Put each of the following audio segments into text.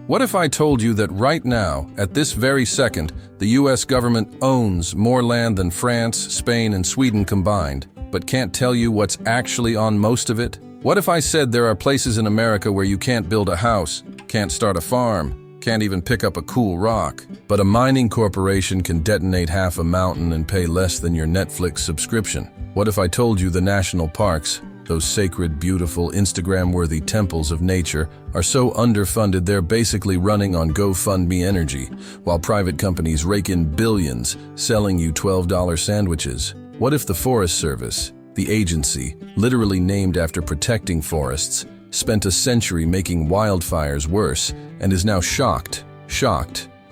What if I told you that right now, at this very second, the US government owns more land than France, Spain, and Sweden combined, but can't tell you what's actually on most of it? What if I said there are places in America where you can't build a house, can't start a farm, can't even pick up a cool rock, but a mining corporation can detonate half a mountain and pay less than your Netflix subscription? What if I told you the national parks, those sacred, beautiful, Instagram-worthy temples of nature, are so underfunded they're basically running on GoFundMe energy, while private companies rake in billions selling you $12 sandwiches? What if the Forest Service, the agency, literally named after protecting forests, spent a century making wildfires worse and is now shocked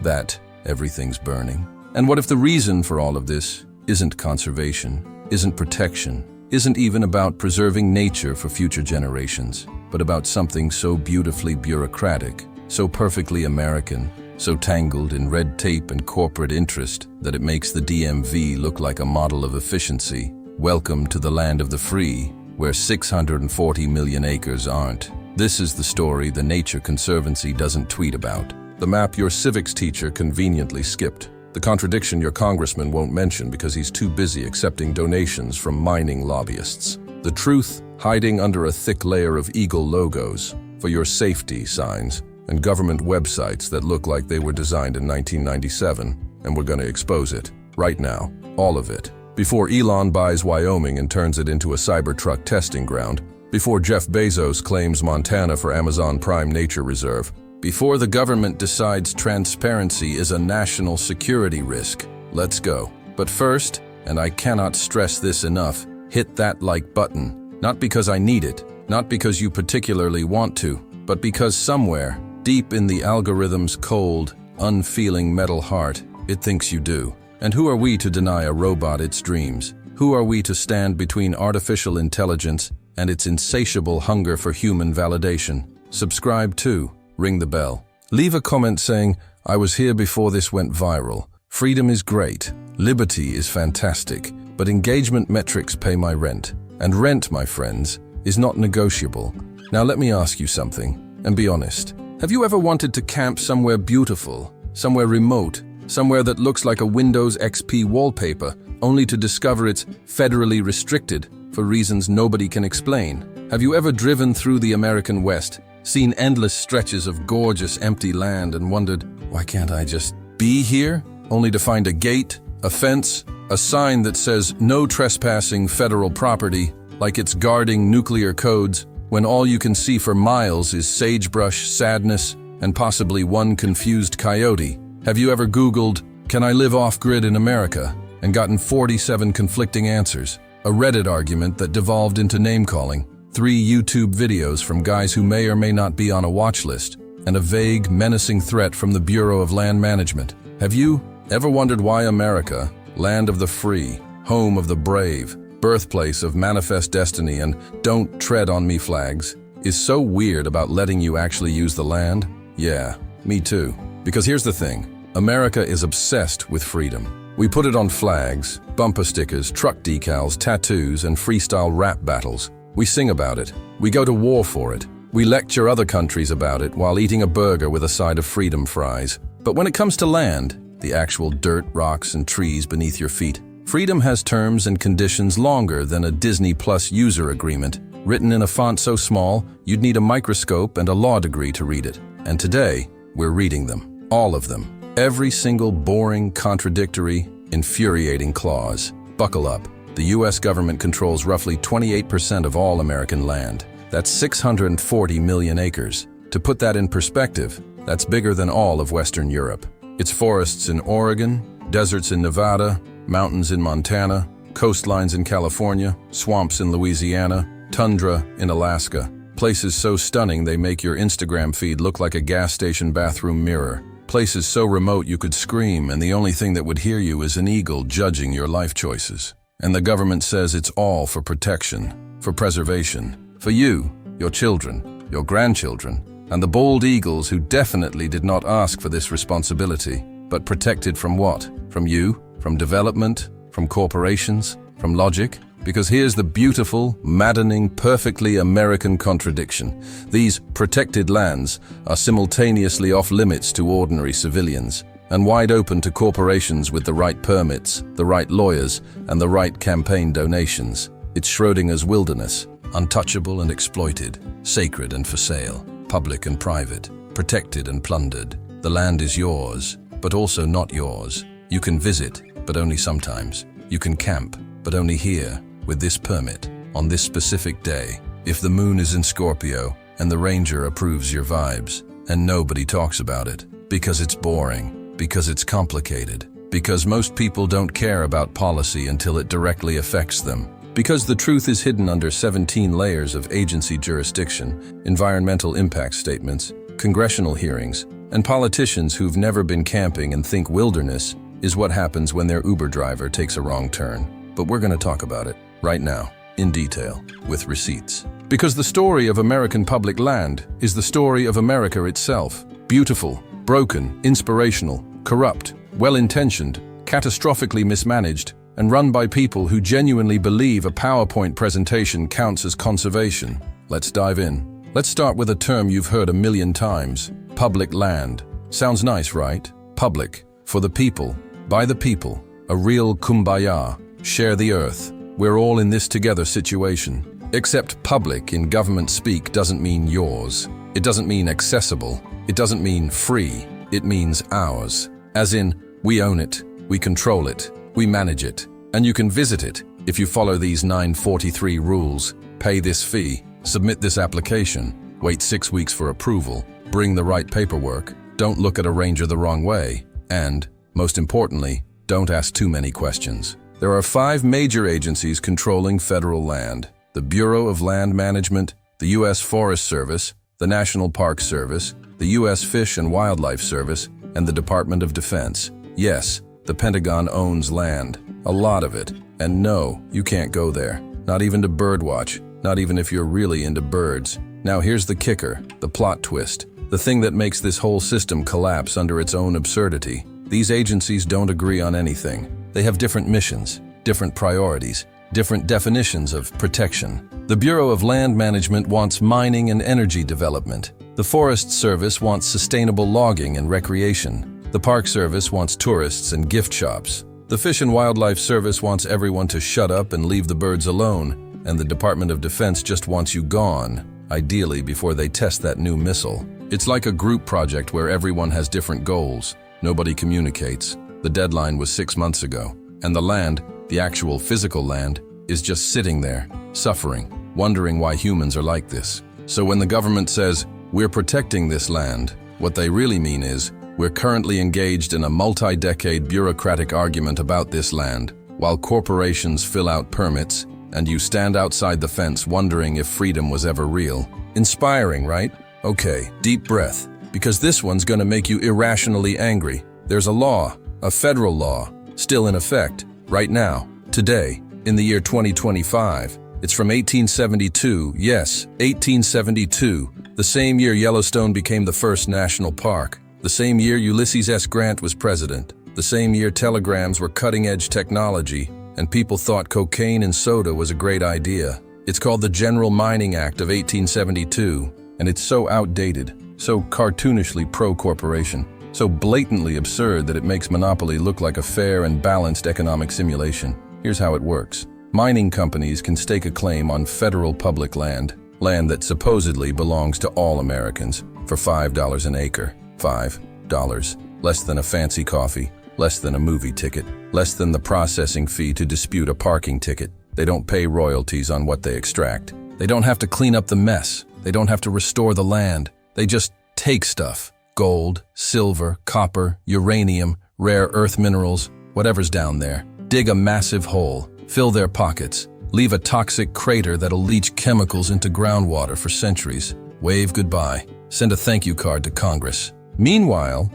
that everything's burning? And what if the reason for all of this isn't conservation, isn't protection, isn't even about preserving nature for future generations, but about something so beautifully bureaucratic, so perfectly American, so tangled in red tape and corporate interest that it makes the DMV look like a model of efficiency? Welcome to the land of the free, where 640 million acres aren't. This is the story the Nature Conservancy doesn't tweet about, the map your civics teacher conveniently skipped, the contradiction your congressman won't mention because he's too busy accepting donations from mining lobbyists, the truth hiding under a thick layer of eagle logos for your safety signs and government websites that look like they were designed in 1997, and we're going to expose it right now, all of it, before Elon buys Wyoming and turns it into a Cybertruck testing ground, before Jeff Bezos claims Montana for Amazon Prime Nature Reserve, before the government decides transparency is a national security risk. Let's go. But first, and I cannot stress this enough, hit that like button. Not because I need it, not because you particularly want to, but because somewhere, deep in the algorithm's cold, unfeeling metal heart, it thinks you do. And who are we to deny a robot its dreams? Who are we to stand between artificial intelligence and its insatiable hunger for human validation? Subscribe to, ring the bell. Leave a comment saying, I was here before this went viral. Freedom is great. Liberty is fantastic. But engagement metrics pay my rent. And rent, my friends, is not negotiable. Now let me ask you something, and be honest. Have you ever wanted to camp somewhere beautiful, somewhere remote, somewhere that looks like a Windows XP wallpaper, only to discover it's federally restricted for reasons nobody can explain? Have you ever driven through the American West, seen endless stretches of gorgeous empty land and wondered, why can't I just be here? Only to find a gate, a fence, a sign that says no trespassing federal property, like it's guarding nuclear codes, when all you can see for miles is sagebrush, sadness, and possibly one confused coyote. Have you ever Googled, can I live off-grid in America? And gotten 47 conflicting answers, a Reddit argument that devolved into name-calling, 3 YouTube videos from guys who may or may not be on a watch list, and a vague, menacing threat from the Bureau of Land Management. Have you ever wondered why America, land of the free, home of the brave, birthplace of manifest destiny and don't tread on me flags, is so weird about letting you actually use the land? Yeah, me too. Because here's the thing, America is obsessed with freedom. We put it on flags, bumper stickers, truck decals, tattoos, and freestyle rap battles. We sing about it. We go to war for it. We lecture other countries about it while eating a burger with a side of freedom fries. But when it comes to land, the actual dirt, rocks, and trees beneath your feet, freedom has terms and conditions longer than a Disney Plus user agreement, written in a font so small you'd need a microscope and a law degree to read it. And today, we're reading them. All of them. Every single boring, contradictory, infuriating clause. Buckle up. The US government controls roughly 28% of all American land. That's 640 million acres. To put that in perspective, that's bigger than all of Western Europe. It's forests in Oregon, deserts in Nevada, mountains in Montana, coastlines in California, swamps in Louisiana, tundra in Alaska. Places so stunning they make your Instagram feed look like a gas station bathroom mirror. Places so remote you could scream and the only thing that would hear you is an eagle judging your life choices. And the government says it's all for protection, for preservation, for you, your children, your grandchildren, and the bald eagles who definitely did not ask for this responsibility, but protected from what? From you? From development? From corporations? From logic? Because here's the beautiful, maddening, perfectly American contradiction. These protected lands are simultaneously off-limits to ordinary civilians and wide open to corporations with the right permits, the right lawyers, and the right campaign donations. It's Schrodinger's wilderness, untouchable and exploited, sacred and for sale, public and private, protected and plundered. The land is yours, but also not yours. You can visit, but only sometimes. You can camp, but only here, with this permit, on this specific day, if the moon is in Scorpio and the ranger approves your vibes, and nobody talks about it, because it's boring, because it's complicated, because most people don't care about policy until it directly affects them, because the truth is hidden under 17 layers of agency jurisdiction, environmental impact statements, congressional hearings, and politicians who've never been camping and think wilderness is what happens when their Uber driver takes a wrong turn. But we're going to talk about it right now, in detail, with receipts. Because the story of American public land is the story of America itself. Beautiful, broken, inspirational, corrupt, well-intentioned, catastrophically mismanaged, and run by people who genuinely believe a PowerPoint presentation counts as conservation. Let's dive in. Let's start with a term you've heard a million times: public land. Sounds nice, right? Public, for the people, by the people, a real kumbaya, share the earth, we're all in this together situation. Except public in government speak doesn't mean yours. It doesn't mean accessible. It doesn't mean free. It means ours. As in, we own it, we control it, we manage it, and you can visit it if you follow these 943 rules, pay this fee, submit this application, wait 6 weeks for approval, bring the right paperwork, don't look at a ranger the wrong way, and, most importantly, don't ask too many questions. There are 5 major agencies controlling federal land: the Bureau of Land Management, the U.S. Forest Service, the National Park Service, the U.S. Fish and Wildlife Service, and the Department of Defense. Yes, the Pentagon owns land, a lot of it, and no, you can't go there. Not even to birdwatch, not even if you're really into birds. Now here's the kicker, the plot twist, the thing that makes this whole system collapse under its own absurdity. These agencies don't agree on anything. They have different missions, different priorities, different definitions of protection. The Bureau of Land Management wants mining and energy development. The Forest Service wants sustainable logging and recreation. The Park Service wants tourists and gift shops. The Fish and Wildlife Service wants everyone to shut up and leave the birds alone. And the Department of Defense just wants you gone, ideally before they test that new missile. It's like a group project where everyone has different goals. Nobody communicates. The deadline was 6 months ago. And the land, the actual physical land, is just sitting there, suffering, wondering why humans are like this. So when the government says, "We're protecting this land," what they really mean is, we're currently engaged in a multi-decade bureaucratic argument about this land, while corporations fill out permits, and you stand outside the fence wondering if freedom was ever real. Inspiring, right? Okay, deep breath, because this one's gonna make you irrationally angry. There's a law, a federal law, still in effect, right now, today, in the year 2025. It's from 1872, yes, 1872, the same year Yellowstone became the first national park, the same year Ulysses S. Grant was president, the same year telegrams were cutting-edge technology, and people thought cocaine and soda was a great idea. It's called the General Mining Act of 1872, and it's so outdated, so cartoonishly pro-corporation, so blatantly absurd that it makes monopoly look like a fair and balanced economic simulation. Here's how it works. Mining companies can stake a claim on federal public land, land that supposedly belongs to all Americans, for $5 an acre. $5. Less than a fancy coffee, less than a movie ticket, less than the processing fee to dispute a parking ticket. They don't pay royalties on what they extract. They don't have to clean up the mess. They don't have to restore the land. They just take stuff. Gold, silver, copper, uranium, rare earth minerals, whatever's down there. Dig a massive hole, fill their pockets, leave a toxic crater that'll leach chemicals into groundwater for centuries, wave goodbye, send a thank you card to Congress. Meanwhile,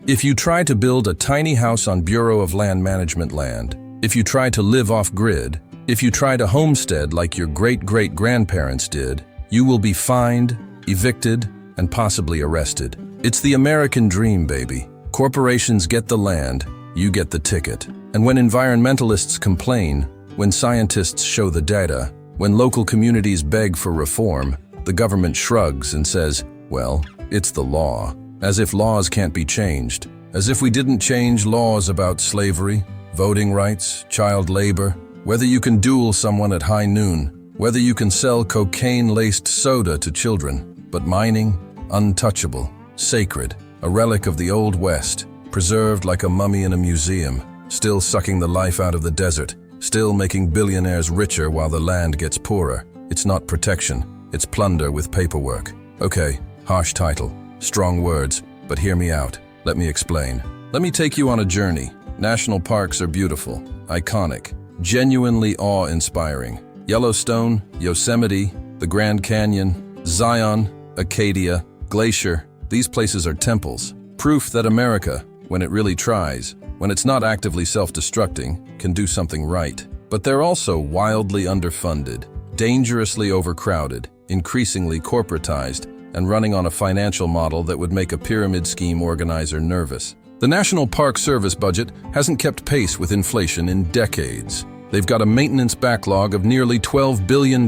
if you try to build a tiny house on Bureau of Land Management land, if you try to live off-grid, if you try to homestead like your great-great-grandparents did, you will be fined, evicted, and possibly arrested. It's the American dream, baby. Corporations get the land, you get the ticket. And when environmentalists complain, When scientists show the data, when local communities beg for reform, the government shrugs and says, well, it's the law. As if laws can't be changed. As if we didn't change laws about slavery, voting rights, child labor, whether you can duel someone at high noon, whether you can sell cocaine-laced soda to children. But mining, untouchable, sacred, a relic of the Old West, preserved like a mummy in a museum, still sucking the life out of the desert, still making billionaires richer while the land gets poorer. It's not protection, it's plunder with paperwork. Okay, harsh title, strong words, but hear me out. Let me explain. Let me take you on a journey. National parks are beautiful, iconic, genuinely awe-inspiring. Yellowstone, Yosemite, the Grand Canyon, Zion, Acadia, Glacier, these places are temples. Proof that America, when it really tries, when it's not actively self-destructing, can do something right. But they're also wildly underfunded, dangerously overcrowded, increasingly corporatized, and running on a financial model that would make a pyramid scheme organizer nervous. The National Park Service budget hasn't kept pace with inflation in decades. They've got a maintenance backlog of nearly $12 billion.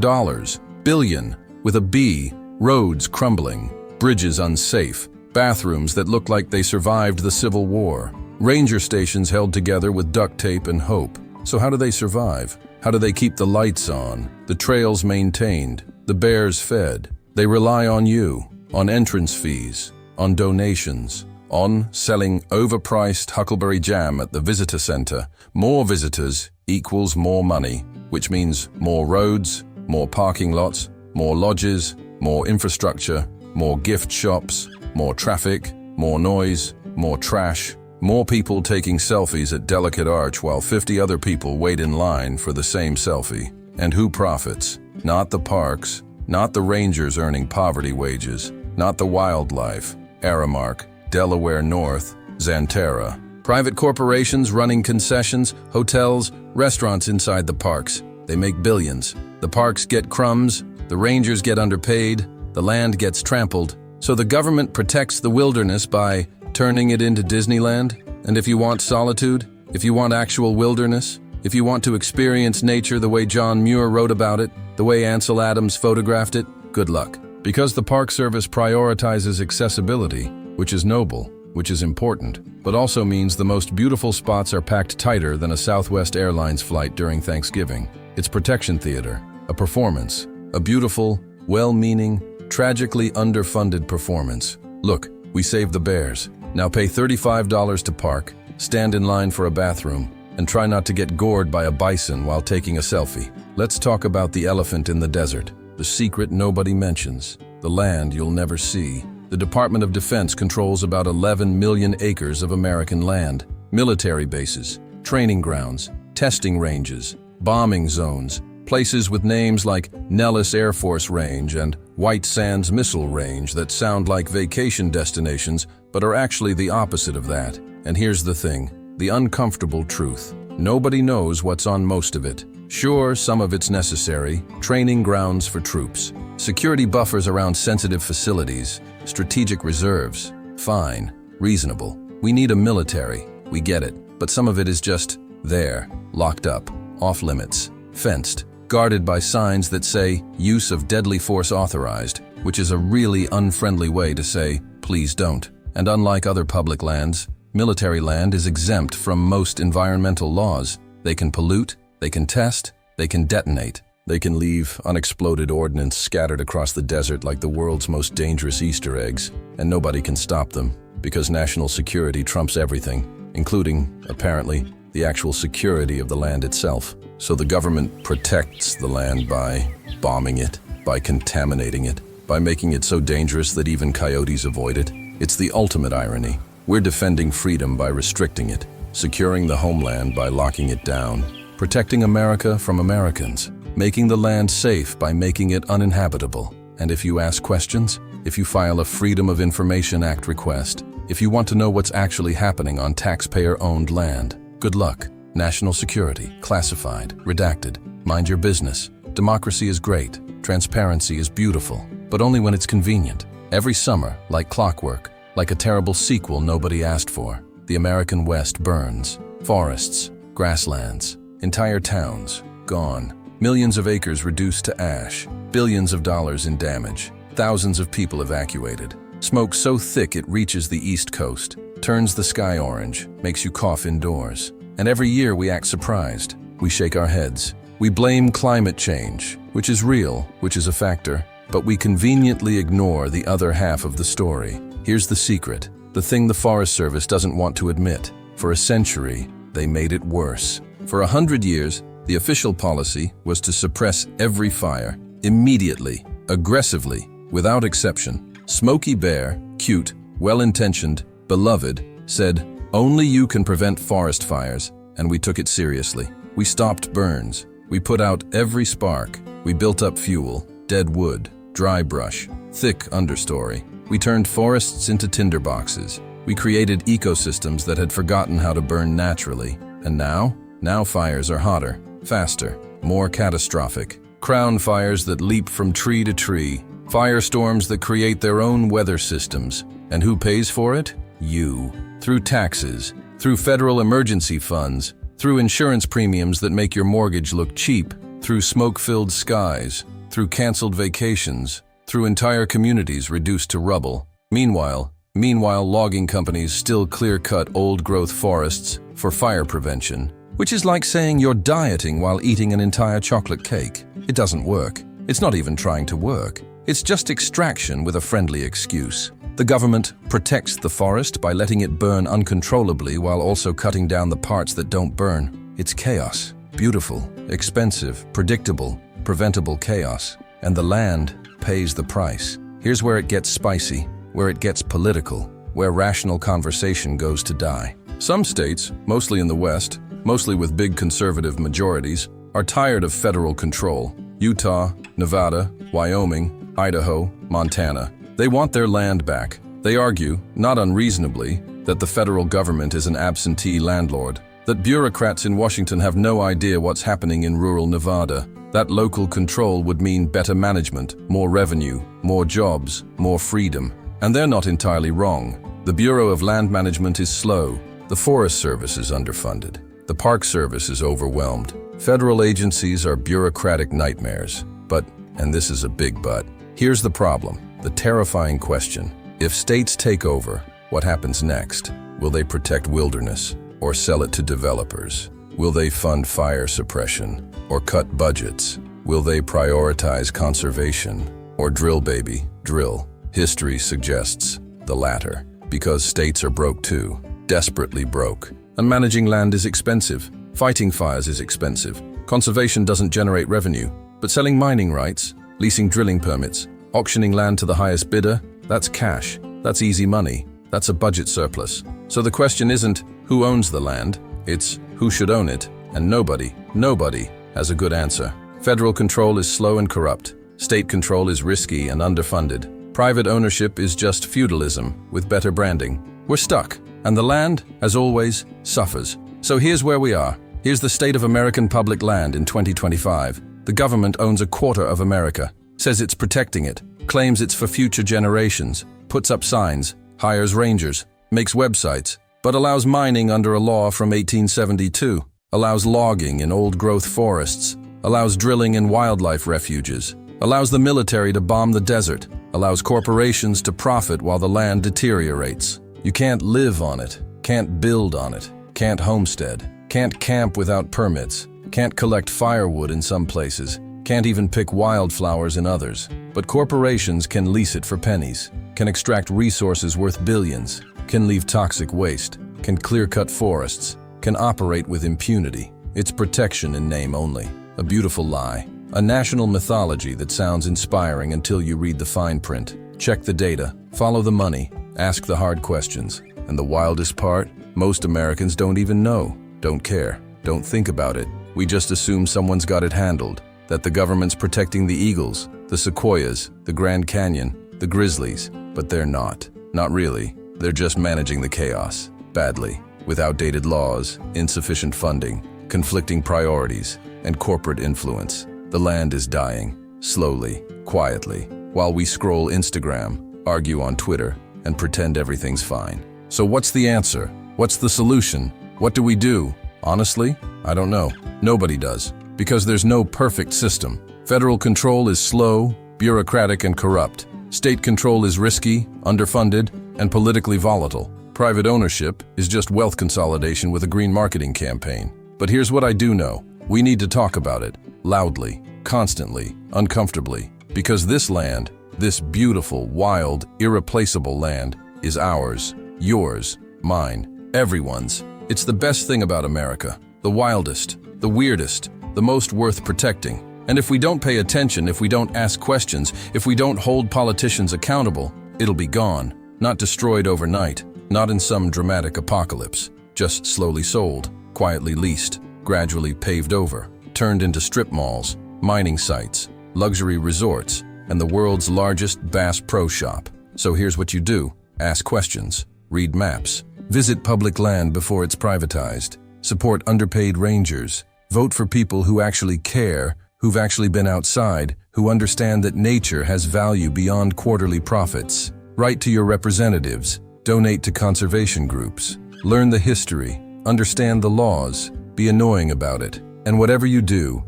Billion, with a B, roads crumbling, bridges unsafe, bathrooms that look like they survived the Civil War, ranger stations held together with duct tape and hope. So how do they survive? How do they keep the lights on, the trails maintained, the bears fed? They rely on you, on entrance fees, on donations, on selling overpriced huckleberry jam at the visitor center. More visitors equals more money, which means more roads, more parking lots, more lodges, more infrastructure, more gift shops, more traffic, more noise, more trash, more people taking selfies at Delicate Arch while 50 other people wait in line for the same selfie. And who profits? Not the parks, not the rangers earning poverty wages, not the wildlife, Aramark, Delaware North, Xanterra. Private corporations running concessions, hotels, restaurants inside the parks. They make billions. The parks get crumbs, the rangers get underpaid, the land gets trampled. So the government protects the wilderness by turning it into Disneyland. And if you want solitude, if you want actual wilderness, if you want to experience nature the way John Muir wrote about it, the way Ansel Adams photographed it, good luck. Because the Park Service prioritizes accessibility, which is noble, which is important, but also means the most beautiful spots are packed tighter than a Southwest Airlines flight during Thanksgiving. It's protection theater, a performance, a beautiful, well-meaning, tragically underfunded performance. Look, we saved the bears. Now pay $35 to park, stand in line for a bathroom, and try not to get gored by a bison while taking a selfie. Let's talk about the elephant in the desert, the secret nobody mentions, the land you'll never see. The Department of Defense controls about 11 million acres of American land, military bases, training grounds, testing ranges, bombing zones, places with names like Nellis Air Force Range and White Sands Missile Range that sound like vacation destinations but are actually the opposite of that. And here's the thing, the uncomfortable truth. Nobody knows what's on most of it. Sure, some of it's necessary, training grounds for troops, security buffers around sensitive facilities, strategic reserves. Fine, reasonable. We need a military, we get it. But some of it is just there, locked up, off limits, fenced, guarded by signs that say, use of deadly force authorized, which is a really unfriendly way to say, please don't. And unlike other public lands, military land is exempt from most environmental laws. They can pollute, they can test, they can detonate. They can leave unexploded ordnance scattered across the desert like the world's most dangerous Easter eggs, and nobody can stop them, because national security trumps everything, including, apparently, the actual security of the land itself. So the government protects the land by bombing it, by contaminating it, by making it so dangerous that even coyotes avoid it. It's the ultimate irony. We're defending freedom by restricting it, securing the homeland by locking it down, protecting America from Americans, making the land safe by making it uninhabitable. And if you ask questions, if you file a Freedom of Information Act request, if you want to know what's actually happening on taxpayer-owned land, good luck. National security, classified, redacted. Mind your business. Democracy is great. Transparency is beautiful, but only when it's convenient. Every summer, like clockwork, like a terrible sequel nobody asked for, the American West burns. Forests, grasslands, entire towns, gone. Millions of acres reduced to ash. Billions of dollars in damage. Thousands of people evacuated. Smoke so thick it reaches the East Coast, turns the sky orange, makes you cough indoors. And every year we act surprised. We shake our heads. We blame climate change, which is real, which is a factor, but we conveniently ignore the other half of the story. Here's the secret, the thing the Forest Service doesn't want to admit. For a century, they made it worse. For 100 years, the official policy was to suppress every fire, immediately, aggressively, without exception. Smokey Bear, cute, well-intentioned, beloved, said, "Only you can prevent forest fires," and we took it seriously. We stopped burns. We put out every spark. We built up fuel, dead wood, dry brush, thick understory. We turned forests into tinderboxes. We created ecosystems that had forgotten how to burn naturally. And now fires are hotter, faster, more catastrophic. Crown fires that leap from tree to tree. Firestorms that create their own weather systems. And who pays for it? You. Through taxes, through federal emergency funds, through insurance premiums that make your mortgage look cheap, through smoke-filled skies, through canceled vacations, through entire communities reduced to rubble. Meanwhile, logging companies still clear-cut old-growth forests for fire prevention, which is like saying you're dieting while eating an entire chocolate cake. It doesn't work. It's not even trying to work. It's just extraction with a friendly excuse. The government protects the forest by letting it burn uncontrollably while also cutting down the parts that don't burn. It's chaos. Beautiful, expensive, predictable, preventable chaos. And the land pays the price. Here's where it gets spicy, where it gets political, where rational conversation goes to die. Some states, mostly in the West, mostly with big conservative majorities, are tired of federal control. Utah, Nevada, Wyoming, Idaho, Montana. They want their land back. They argue, not unreasonably, that the federal government is an absentee landlord, that bureaucrats in Washington have no idea what's happening in rural Nevada, that local control would mean better management, more revenue, more jobs, more freedom. And they're not entirely wrong. The Bureau of Land Management is slow. The Forest Service is underfunded. The Park Service is overwhelmed. Federal agencies are bureaucratic nightmares. But, and this is a big but, here's the problem. The terrifying question. If states take over, what happens next? Will they protect wilderness or sell it to developers? Will they fund fire suppression or cut budgets? Will they prioritize conservation or drill, baby, drill? History suggests the latter, because states are broke too, desperately broke. And managing land is expensive. Fighting fires is expensive. Conservation doesn't generate revenue, but selling mining rights, leasing drilling permits, auctioning land to the highest bidder, that's cash, that's easy money, that's a budget surplus. So the question isn't who owns the land, it's who should own it, and nobody has a good answer. Federal control is slow and corrupt. State control is risky and underfunded. Private ownership is just feudalism with better branding. We're stuck, and the land, as always, suffers. So here's where we are. Here's the state of American public land in 2025. The government owns a quarter of America, says it's protecting it, claims it's for future generations, puts up signs, hires rangers, makes websites, but allows mining under a law from 1872, allows logging in old-growth forests, allows drilling in wildlife refuges, allows the military to bomb the desert, allows corporations to profit while the land deteriorates. You can't live on it, can't build on it, can't homestead, can't camp without permits, can't collect firewood in some places, can't even pick wildflowers in others. But corporations can lease it for pennies, can extract resources worth billions, can leave toxic waste, can clear-cut forests, can operate with impunity. It's protection in name only. A beautiful lie. A national mythology that sounds inspiring until you read the fine print. Check the data, follow the money, ask the hard questions. And the wildest part? Most Americans don't even know, don't care, don't think about it. We just assume someone's got it handled, that the government's protecting the eagles, the sequoias, the Grand Canyon, the grizzlies, but they're not. Not really. They're just managing the chaos, badly, with outdated laws, insufficient funding, conflicting priorities, and corporate influence. The land is dying, slowly, quietly, while we scroll Instagram, argue on Twitter, and pretend everything's fine. So what's the answer? What's the solution? What do we do? Honestly, I don't know. Nobody does. Because there's no perfect system. Federal control is slow, bureaucratic, and corrupt. State control is risky, underfunded, and politically volatile. Private ownership is just wealth consolidation with a green marketing campaign. But here's what I do know. We need to talk about it, loudly, constantly, uncomfortably. Because this land, this beautiful, wild, irreplaceable land, is ours, yours, mine, everyone's. It's the best thing about America. The wildest, the weirdest, the most worth protecting. And if we don't pay attention, if we don't ask questions, if we don't hold politicians accountable, it'll be gone. Not destroyed overnight, not in some dramatic apocalypse. Just slowly sold, quietly leased, gradually paved over, turned into strip malls, mining sites, luxury resorts, and the world's largest Bass Pro Shop. So here's what you do. Ask questions, read maps, visit public land before it's privatized, support underpaid rangers, vote for people who actually care, who've actually been outside, who understand that nature has value beyond quarterly profits. Write to your representatives, donate to conservation groups, learn the history, understand the laws, be annoying about it. And whatever you do,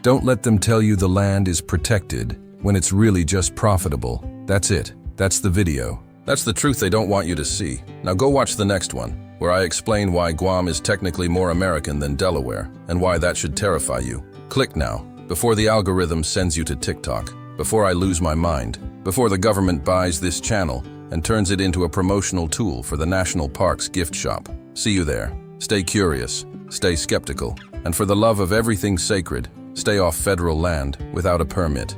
don't let them tell you the land is protected when it's really just profitable. That's it. That's the video. That's the truth they don't want you to see. Now go watch the next one, where I explain why Guam is technically more American than Delaware, and why that should terrify you. Click now, before the algorithm sends you to TikTok, before I lose my mind, before the government buys this channel and turns it into a promotional tool for the National Parks gift shop. See you there. Stay curious, stay skeptical, and for the love of everything sacred, stay off federal land without a permit.